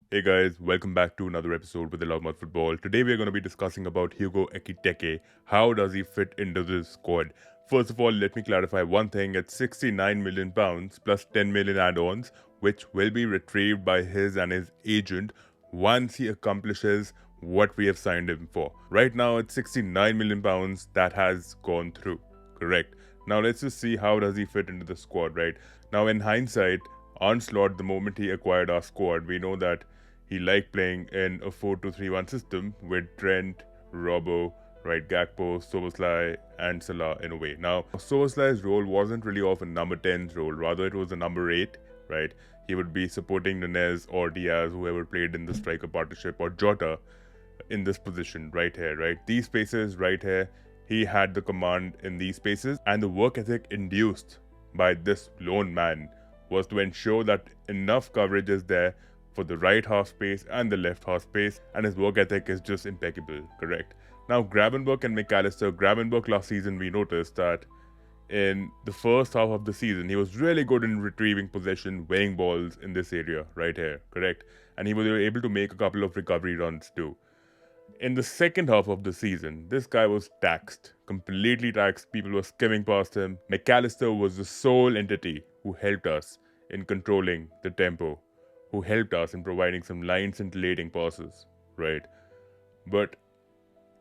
Hey guys, welcome back to another episode with the Loudmouth Football. Today we are going to be discussing about Hugo Ekitike. How does he fit into this squad? First of all, let me clarify one thing. It's 69 million pounds plus 10 million add-ons, which will be retrieved by his and his agent once he accomplishes what we have signed him for. Right now, it's 69 million pounds that has gone through. Correct. Now let's just see how does he fit into the squad, right? Now in hindsight, Onslaught, the moment he acquired our squad, we know that he liked playing in a 4-2-3-1 system with Trent, Robbo, right, Gakpo, Soboslai, and Salah in a way. Now, Soboslai's role wasn't really of a number 10's role, rather it was a number 8, right? He would be supporting Nunez or Diaz, whoever played in the striker partnership, or Jota in this position right here, right? These spaces right here, he had the command in these spaces, and the work ethic induced by this lone man was to ensure that enough coverage is there for the right half space and the left half space, and his work ethic is just impeccable, correct? Now, Gravenberch and McAllister, Gravenberch last season, we noticed that in the first half of the season, he was really good in retrieving possession, weighing balls in this area right here, correct? And he was able to make a couple of recovery runs too. In the second half of the season, this guy was taxed, completely taxed. People were skimming past him. McAllister was the sole entity who helped us in controlling the tempo, who helped us in providing some line scintillating passes, right? But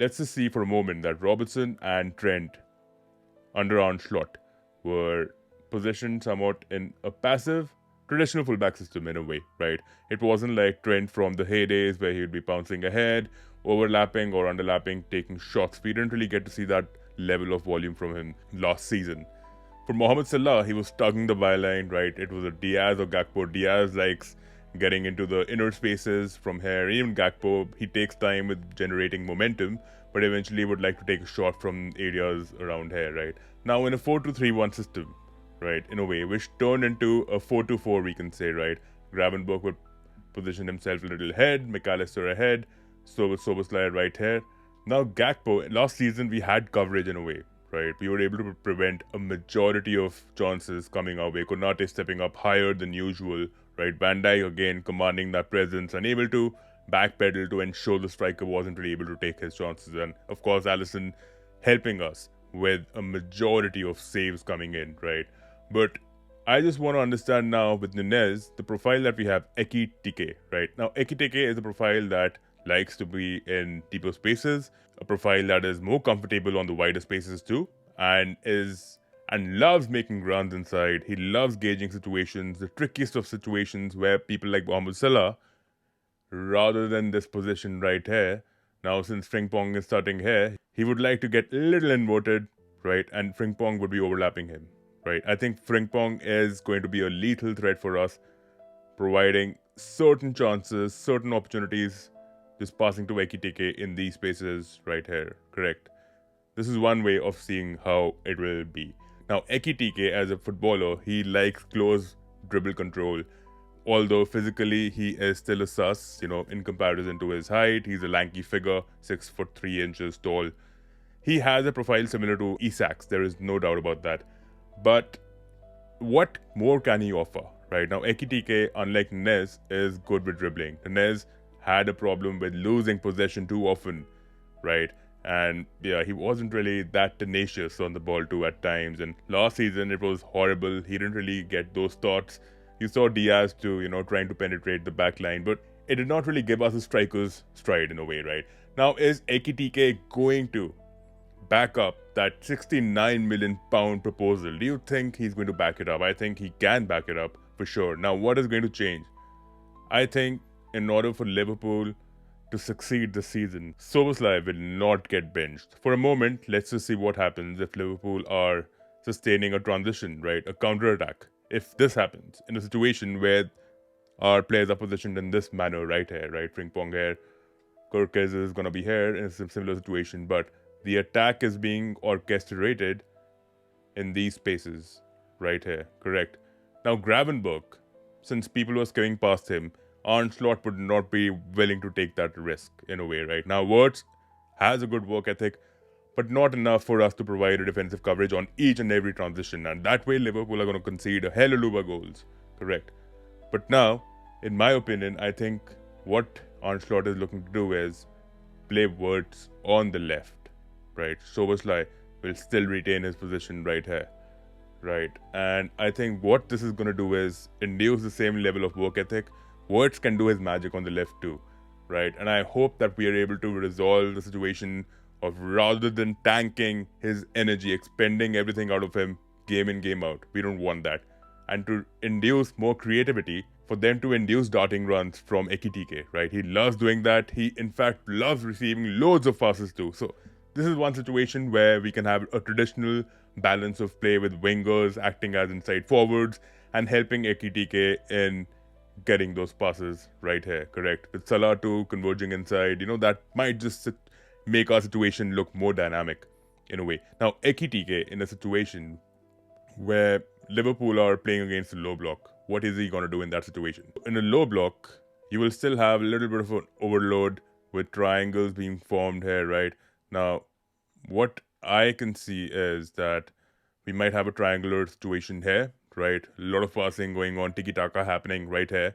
let's just see for a moment that Robertson and Trent under Onslaught were positioned somewhat in a passive, traditional fullback system in a way, right? It wasn't like Trent from the heydays where he would be bouncing ahead, overlapping or underlapping, taking shots. We didn't really get to see that level of volume from him last season. For Mohamed Salah, he was tugging the byline, right? It was a Diaz or Gakpo. Diaz likes getting into the inner spaces from here. Even Gakpo, he takes time with generating momentum, but eventually would like to take a shot from areas around here, right? Now, in a 4-2-3-1 system, right, in a way, which turned into a 4-2-4, we can say, right? Gravenberch would position himself a little ahead, McAllister ahead, so with Soboslai right here. Now, Gakpo, last season we had coverage in a way, right? We were able to prevent a majority of chances coming our way. Konate stepping up higher than usual, right? Van Dijk again commanding that presence, unable to backpedal to ensure the striker wasn't really able to take his chances. And of course, Alisson helping us with a majority of saves coming in, right? But I just want to understand now with Nunez, the profile that we have, Ekitike, right? Now, Ekitike is a profile that likes to be in deeper spaces, a profile that is more comfortable on the wider spaces too, and loves making runs inside. He loves gauging situations, the trickiest of situations where people like Mohamed Salah, rather than this position right here, now since Frimpong is starting here, he would like to get a little inverted, right? And Frimpong would be overlapping him, right? I think Frimpong is going to be a lethal threat for us, providing certain chances, certain opportunities, just passing to Ekitike in these spaces right here, correct? This is one way of seeing how it will be. Now, Ekitike, as a footballer, he likes close dribble control. Although physically he is still a sus, in comparison to his height. He's a lanky figure, 6'3" tall. He has a profile similar to Isak's, there is no doubt about that. But what more can he offer, right? Now, Ekitike, unlike Nunez, is good with dribbling. Nunez had a problem with losing possession too often, right? And yeah, he wasn't really that tenacious on the ball too at times. And last season, it was horrible. He didn't really get those thoughts. You saw Diaz too, trying to penetrate the back line, but it did not really give us a striker's stride in a way, right? Now, is Ekitike going to back up that 69 million pound proposal? Do you think he's going to back it up? I think he can back it up for sure. Now, what is going to change? I think in order for Liverpool to succeed this season, Soboslai will not get benched. For a moment, let's just see what happens if Liverpool are sustaining a transition, right? A counter-attack. If this happens in a situation where our players are positioned in this manner right here, right? Frimpong here, Kirkes is going to be here in a similar situation, but the attack is being orchestrated in these spaces right here, correct? Now, Gravenberch, since people were skimming past him, Onslaught would not be willing to take that risk in a way, right? Now, Wirtz has a good work ethic, but not enough for us to provide a defensive coverage on each and every transition. And that way, Liverpool are going to concede a hell of goals, correct? But now, in my opinion, I think what Onslaught is looking to do is play Wirtz on the left, right? Soboslai will still retain his position right here, right? And I think what this is going to do is induce the same level of work ethic. Wirtz can do his magic on the left too, right? And I hope that we are able to resolve the situation of, rather than tanking his energy, expending everything out of him game in, game out. We don't want that. And to induce more creativity, for them to induce darting runs from Ekitike, right? He loves doing that. He, in fact, loves receiving loads of passes too. So this is one situation where we can have a traditional balance of play with wingers acting as inside forwards and helping Ekitike in getting those passes right here, correct? With Salah too converging inside, that might just make our situation look more dynamic in a way. Now, Ekitike in a situation where Liverpool are playing against a low block, what is he going to do in that situation? In a low block, you will still have a little bit of an overload with triangles being formed here, right? Now, what I can see is that we might have a triangular situation here, right? A lot of passing going on, tiki-taka happening right here.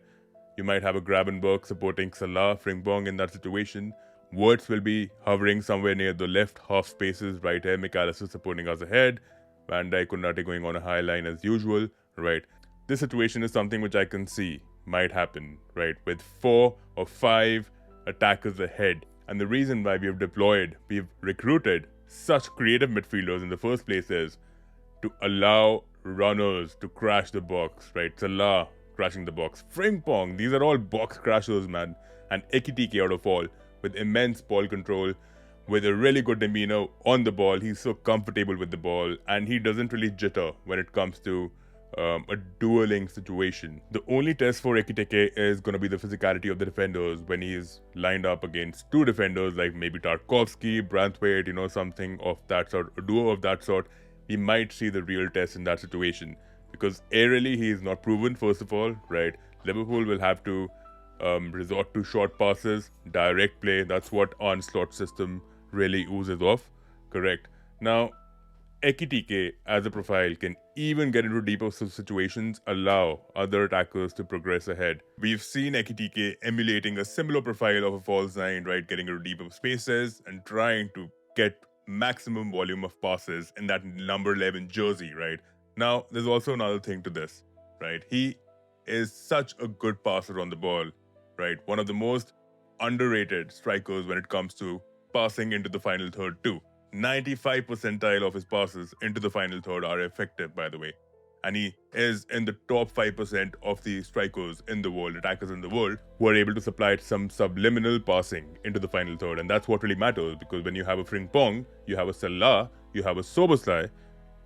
You might have a Gravenberg supporting Salah, Frimpong in that situation. Wirtz will be hovering somewhere near the left half spaces right here. McAllister supporting us ahead. Van Dijk, Konate going on a high line as usual, right? This situation is something which I can see might happen, right? With 4 or 5 attackers ahead. And the reason why we've recruited such creative midfielders in the first place is to allow runners to crash the box, right? Salah crashing the box. Frimpong, these are all box crashers, man. And Ekitike out of all, with immense ball control, with a really good demeanor on the ball. He's so comfortable with the ball, and he doesn't really jitter when it comes to a dueling situation. The only test for Ekitike is going to be the physicality of the defenders when he's lined up against 2 defenders, like maybe Tarkovsky, Branthwaite, something of that sort, a duo of that sort. We might see the real test in that situation, because aerially he is not proven, first of all, right? Liverpool will have to resort to short passes, direct play. That's what Onslaught system really oozes off, correct? Now, Ekitike as a profile can even get into deeper situations, allow other attackers to progress ahead. We've seen Ekitike emulating a similar profile of a false nine, right? Getting into deeper spaces and trying to get maximum volume of passes in that number 11 jersey, right? Now, there's also another thing to this, right? He is such a good passer on the ball, right? One of the most underrated strikers when it comes to passing into the final third too. 95 percentile of his passes into the final third are effective, by the way. And he is in the top 5% of the strikers in the world, attackers in the world, who are able to supply some subliminal passing into the final third. And that's what really matters, because when you have a Frimpong, you have a Salah, you have a Soboslai,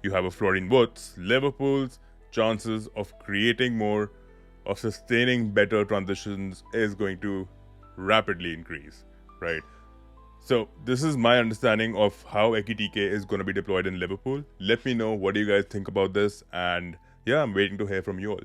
you have a Florian Wirtz, Liverpool's chances of creating more, of sustaining better transitions is going to rapidly increase, right? So this is my understanding of how Ekitike is going to be deployed in Liverpool. Let me know what do you guys think about this, and yeah, I'm waiting to hear from you all.